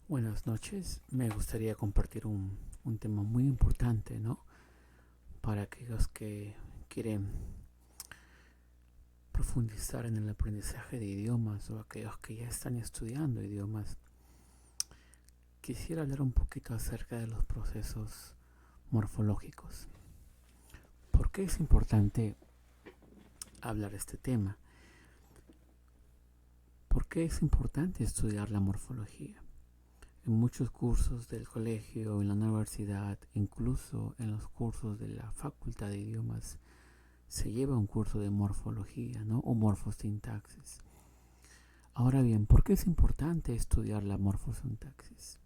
Buenas noches. Me gustaría compartir un tema muy importante, ¿no? Para aquellos que quieren profundizar en el aprendizaje de idiomas o aquellos que ya están estudiando idiomas. Quisiera hablar un poquito acerca de los procesos morfológicos. ¿Por qué es importante hablar de este tema? ¿Por qué es importante estudiar la morfología? En muchos cursos del colegio, en la universidad, incluso en los cursos de la facultad de idiomas, se lleva un curso de morfología, ¿no? O morfosintaxis. Ahora bien, ¿por qué es importante estudiar la morfosintaxis?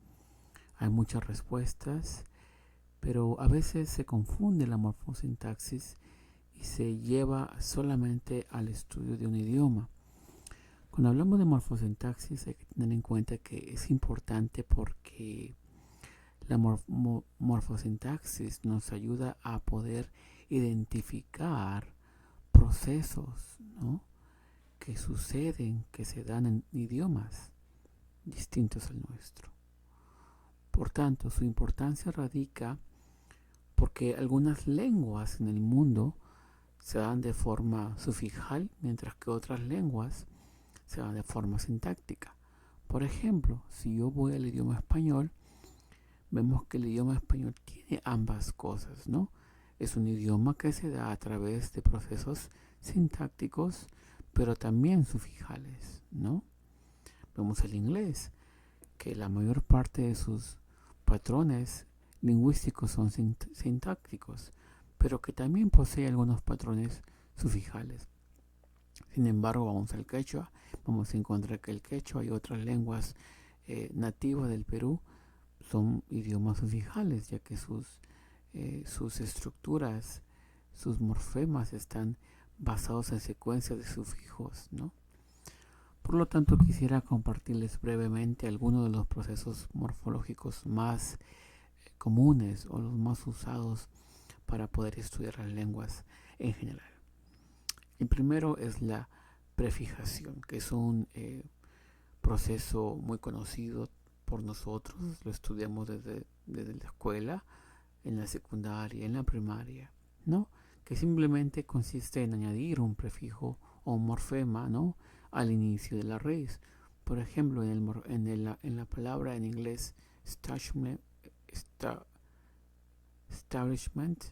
Hay muchas respuestas, pero a veces se confunde la morfosintaxis y se lleva solamente al estudio de un idioma. Cuando hablamos de morfosintaxis hay que tener en cuenta que es importante porque la morfosintaxis nos ayuda a poder identificar procesos, ¿no? Que suceden, que se dan en idiomas distintos al nuestro. Por tanto, su importancia radica porque algunas lenguas en el mundo se dan de forma sufijal, mientras que otras lenguas se dan de forma sintáctica. Por ejemplo, si yo voy al idioma español, vemos que el idioma español tiene ambas cosas, ¿no? Es un idioma que se da a través de procesos sintácticos, pero también sufijales, ¿no? Vemos el inglés, que la mayor parte de sus patrones lingüísticos son sintácticos, pero que también posee algunos patrones sufijales. Sin embargo, vamos al quechua, vamos a encontrar que el quechua y otras lenguas nativas del Perú son idiomas sufijales, ya que sus estructuras, sus morfemas están basados en secuencias de sufijos, ¿no? Por lo tanto, quisiera compartirles brevemente algunos de los procesos morfológicos más comunes o los más usados para poder estudiar las lenguas en general. El primero es la prefijación, que es un proceso muy conocido por nosotros, lo estudiamos desde la escuela, en la secundaria, en la primaria, ¿no? Que simplemente consiste en añadir un prefijo o un morfema, ¿no? Al inicio de la raíz. Por ejemplo, en la palabra en inglés establishment,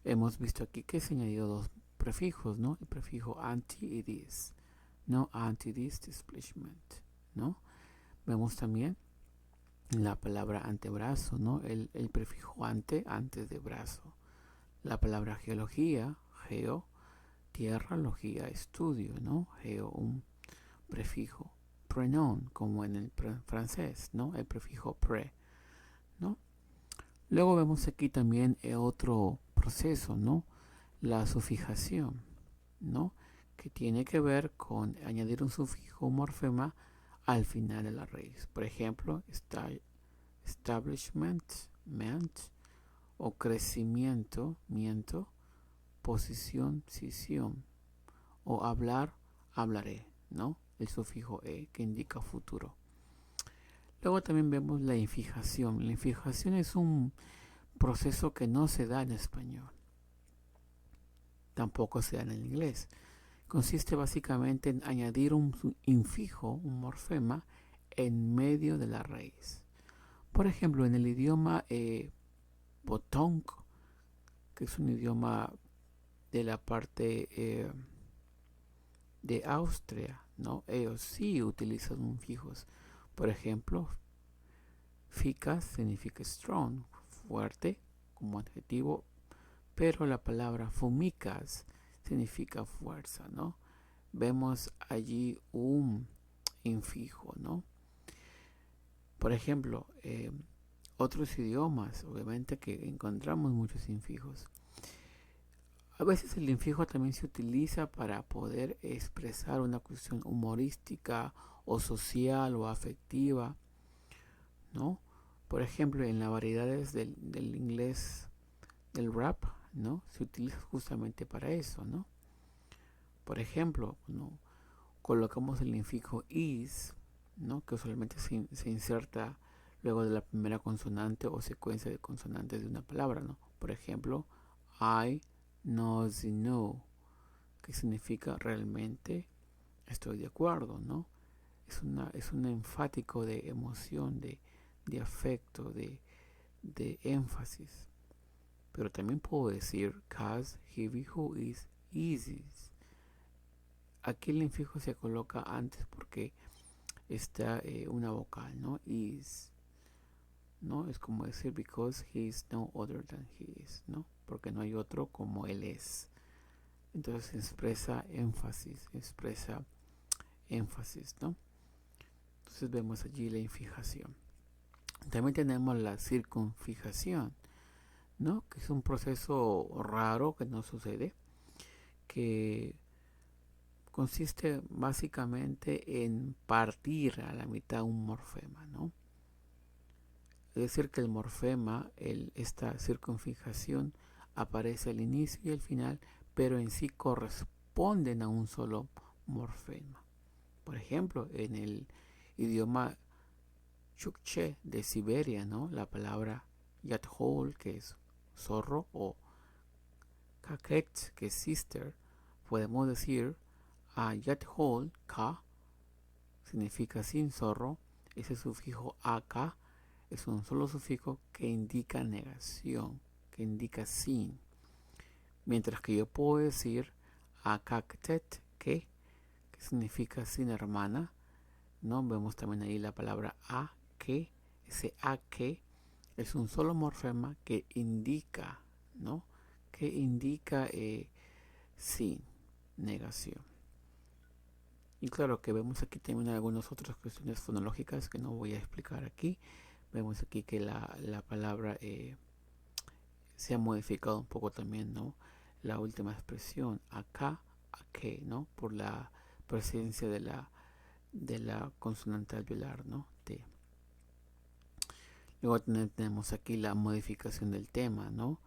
hemos visto aquí que se añadió dos prefijos, ¿no? El prefijo anti y dis, ¿no? Anti-dis establishment, ¿no? Vemos también la palabra antebrazo, ¿no? El prefijo ante antes de brazo. La palabra geología, geo, tierra, logía, estudio, ¿no? Geo, un prefijo. Pronoun, como en el francés, ¿no? El prefijo pre, ¿no? Luego vemos aquí también otro proceso, ¿no? La sufijación, ¿no? Que tiene que ver con añadir un sufijo, un morfema, al final de la raíz. Por ejemplo, establishment, ment, o crecimiento, miento, posición, sisión, o hablar, hablaré, ¿no? El sufijo e que indica futuro. Luego también vemos la infijación. La infijación es un proceso que no se da en español, tampoco se da en el inglés. Consiste básicamente en añadir un infijo, un morfema, en medio de la raíz. Por ejemplo, en el idioma Botonk, que es un idioma de la parte de Austria, ¿no? Ellos sí utilizan fijos. Por ejemplo, ficas significa strong, fuerte, como adjetivo, pero la palabra fumicas significa fuerza, ¿no? Vemos allí un infijo, ¿no? Por ejemplo, otros idiomas, obviamente que encontramos muchos infijos. A veces el infijo también se utiliza para poder expresar una cuestión humorística o social o afectiva, ¿no? Por ejemplo, en las variedades del inglés del rap, ¿no? Se utiliza justamente para eso, ¿no? Por ejemplo, colocamos el infijo is, ¿no? Que usualmente se inserta luego de la primera consonante o secuencia de consonantes de una palabra, ¿no? Por ejemplo, I knows know, que significa realmente estoy de acuerdo, ¿no? Es un enfático de emoción, de afecto, de énfasis. Pero también puedo decir cause he who is easy. Aquí el infijo se coloca antes porque está una vocal, ¿no? Is, ¿no? Es como decir because he is no other than he is, ¿no? Porque no hay otro como él es. Entonces expresa énfasis, ¿no? Entonces vemos allí la infijación. También tenemos la circunfijación, ¿no? Que es un proceso raro que no sucede, que consiste básicamente en partir a la mitad un morfema, ¿no? Es decir, que el morfema, esta circunfijación, aparece al inicio y al final, pero en sí corresponden a un solo morfema. Por ejemplo, en el idioma Chukche de Siberia, ¿no? La palabra Yathol, que es zorro, o Kaket, que es sister, podemos decir a Yathol, Ka, significa sin zorro. Ese sufijo aka es un solo sufijo que indica negación, que indica sin. Mientras que yo puedo decir akaktet, que significa sin hermana, ¿no? Vemos también ahí la palabra a, que, ese a que es un solo morfema que indica, ¿no? Que indica sin, negación. Y claro que vemos aquí también algunas otras cuestiones fonológicas que no voy a explicar aquí. Vemos aquí que la palabra se ha modificado un poco también, ¿no? La última expresión, acá, a que, ¿no? Por la presencia de la consonante alveolar, ¿no? T. Luego tenemos aquí la modificación del tema, ¿no?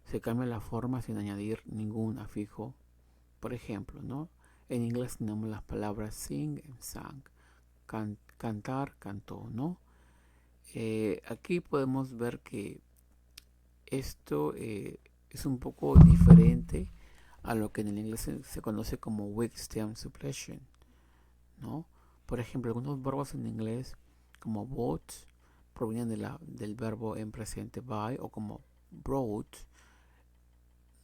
Se cambia la forma sin añadir ningún afijo. Por ejemplo, ¿no? En inglés tenemos las palabras sing and sang, cantar, cantó, ¿no? Aquí podemos ver que esto es un poco diferente a lo que en el inglés se conoce como weak stem suppletion, ¿no? Por ejemplo, algunos verbos en inglés como bought provienen del verbo en presente by, o como brought,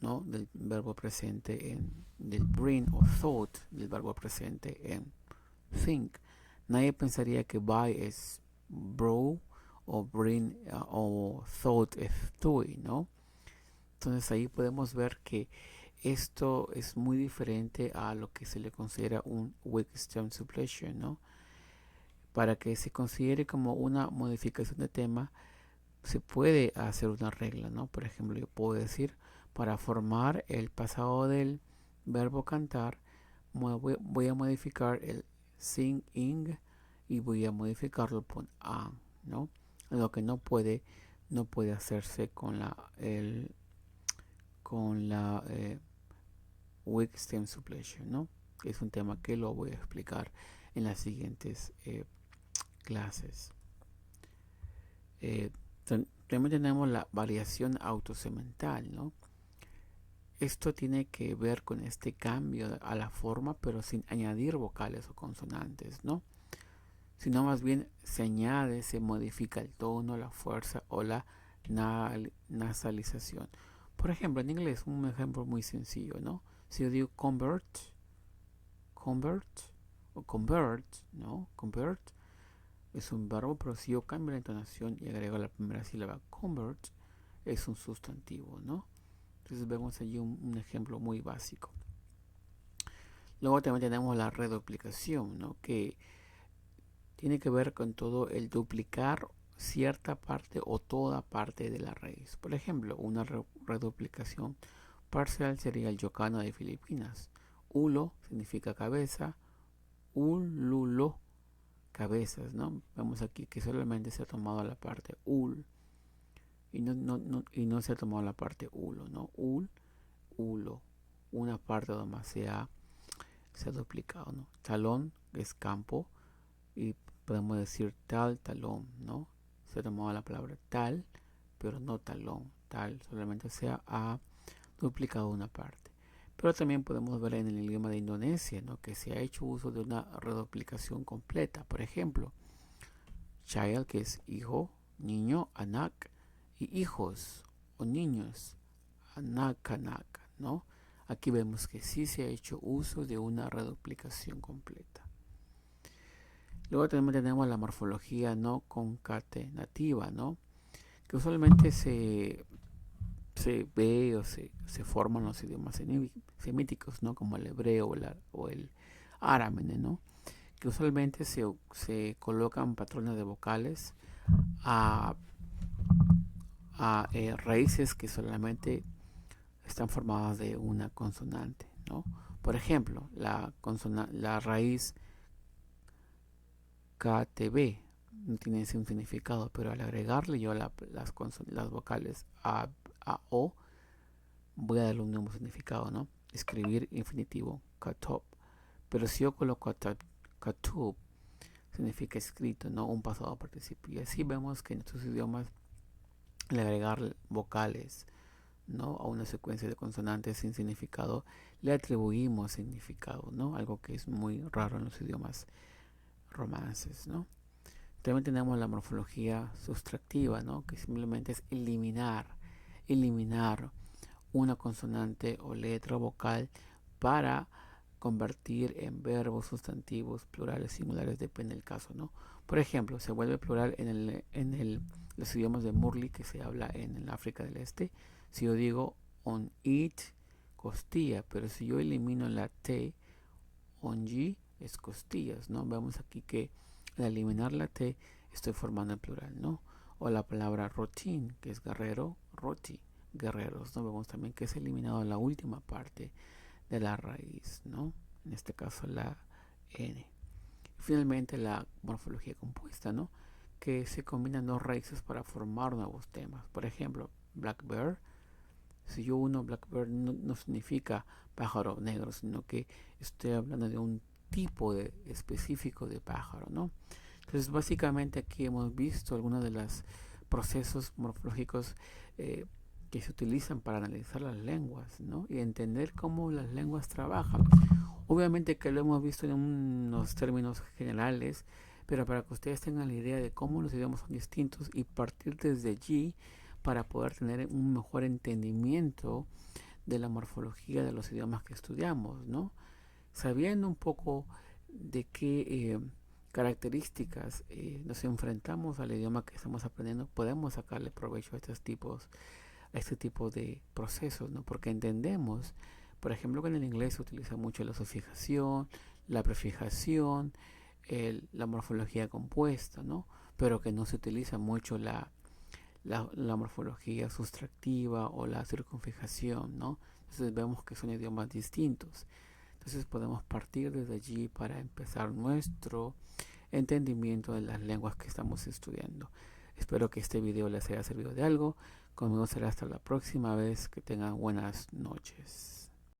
¿no? Del verbo presente del bring, o thought del verbo presente en think. Nadie pensaría que by es bro, o bring, o thought es doing, ¿no? Entonces ahí podemos ver que esto es muy diferente a lo que se le considera un weak stem suppletion, ¿no? Para que se considere como una modificación de tema, se puede hacer una regla, ¿no? Por ejemplo, yo puedo decir, para formar el pasado del verbo cantar, voy a modificar el sing, ing, y voy a modificarlo por an, ¿no? Lo que no puede hacerse con la weak stem suppletion, ¿no? Es un tema que lo voy a explicar en las siguientes clases. También tenemos la variación autosemental, ¿no? Esto tiene que ver con este cambio a la forma, pero sin añadir vocales o consonantes, ¿no? Sino más bien se añade, se modifica el tono, la fuerza o la nasalización. Por ejemplo, en inglés, un ejemplo muy sencillo, ¿no? Si yo digo convert, o convert, ¿no? Convert es un verbo, pero si yo cambio la entonación y agrego la primera sílaba, convert, es un sustantivo, ¿no? Entonces vemos allí un ejemplo muy básico. Luego también tenemos la reduplicación, ¿no? Que tiene que ver con todo el duplicar cierta parte o toda parte de la raíz. Por ejemplo, una reduplicación parcial sería el yocano de Filipinas. Ulo significa cabeza, ululo, cabezas, ¿no? Vemos aquí que solamente se ha tomado la parte ul y no se ha tomado la parte ulo, ¿no? Ulo, una parte donde se ha duplicado, ¿no? Talón es campo y podemos decir talón, ¿no? se ha tomado la palabra tal, pero no talón. Tal solamente se ha duplicado una parte. Pero también podemos ver en el idioma de Indonesia, ¿no?, que se ha hecho uso de una reduplicación completa. Por ejemplo, child, que es hijo, niño, anak, y hijos o niños, anak, ¿no? Aquí vemos que sí se ha hecho uso de una reduplicación completa. Luego también tenemos la morfología no concatenativa, ¿no?, que usualmente se ve o se forman los idiomas semíticos, ¿no?, como el hebreo o el árabe, ¿no?, que usualmente se colocan patrones de vocales a raíces que solamente están formadas de una consonante, ¿no? Por ejemplo, la raíz KTB no tiene ese significado, pero al agregarle yo las vocales a O, voy a darle un nuevo significado, ¿no? Escribir infinitivo, katop. Pero si yo coloco katub, significa escrito, ¿no?, un pasado participio. Y así vemos que en estos idiomas, al agregar vocales, ¿no?, a una secuencia de consonantes sin significado, le atribuimos significado, ¿no?, algo que es muy raro en los idiomas romances, ¿no? También tenemos la morfología sustractiva, ¿no?, que simplemente es eliminar una consonante o letra vocal para convertir en verbos, sustantivos, plurales, singulares, depende del caso, ¿no? Por ejemplo, se vuelve plural en los idiomas de Murli, que se habla en el África del Este. Si yo digo on eat, costilla, pero si yo elimino la T, onji es costillas, ¿no? Vemos aquí que al eliminar la T estoy formando el plural, ¿no? O la palabra rotin, que es guerrero, roti, guerreros, ¿no? Vemos también que es eliminado la última parte de la raíz, ¿no? En este caso la N. Finalmente la morfología compuesta, ¿no?, que se combinan dos raíces para formar nuevos temas. Por ejemplo, black bear. Si yo uno black bear no significa pájaro negro, sino que estoy hablando de un tipo específico de pájaro, ¿no? Entonces básicamente aquí hemos visto algunos de los procesos morfológicos que se utilizan para analizar las lenguas, ¿no?, y entender cómo las lenguas trabajan. Obviamente que lo hemos visto en unos términos generales, pero para que ustedes tengan la idea de cómo los idiomas son distintos y partir desde allí para poder tener un mejor entendimiento de la morfología de los idiomas que estudiamos, ¿no? Sabiendo un poco de qué características nos enfrentamos al idioma que estamos aprendiendo, podemos sacarle provecho a este tipo de procesos, ¿no? Porque entendemos, por ejemplo, que en el inglés se utiliza mucho la sufijación, la prefijación, la morfología compuesta, ¿no?, pero que no se utiliza mucho la morfología sustractiva o la circunfijación, ¿no? Entonces vemos que son idiomas distintos. Entonces podemos partir desde allí para empezar nuestro entendimiento de las lenguas que estamos estudiando. Espero que este video les haya servido de algo. Conmigo será hasta la próxima vez. Que tengan buenas noches.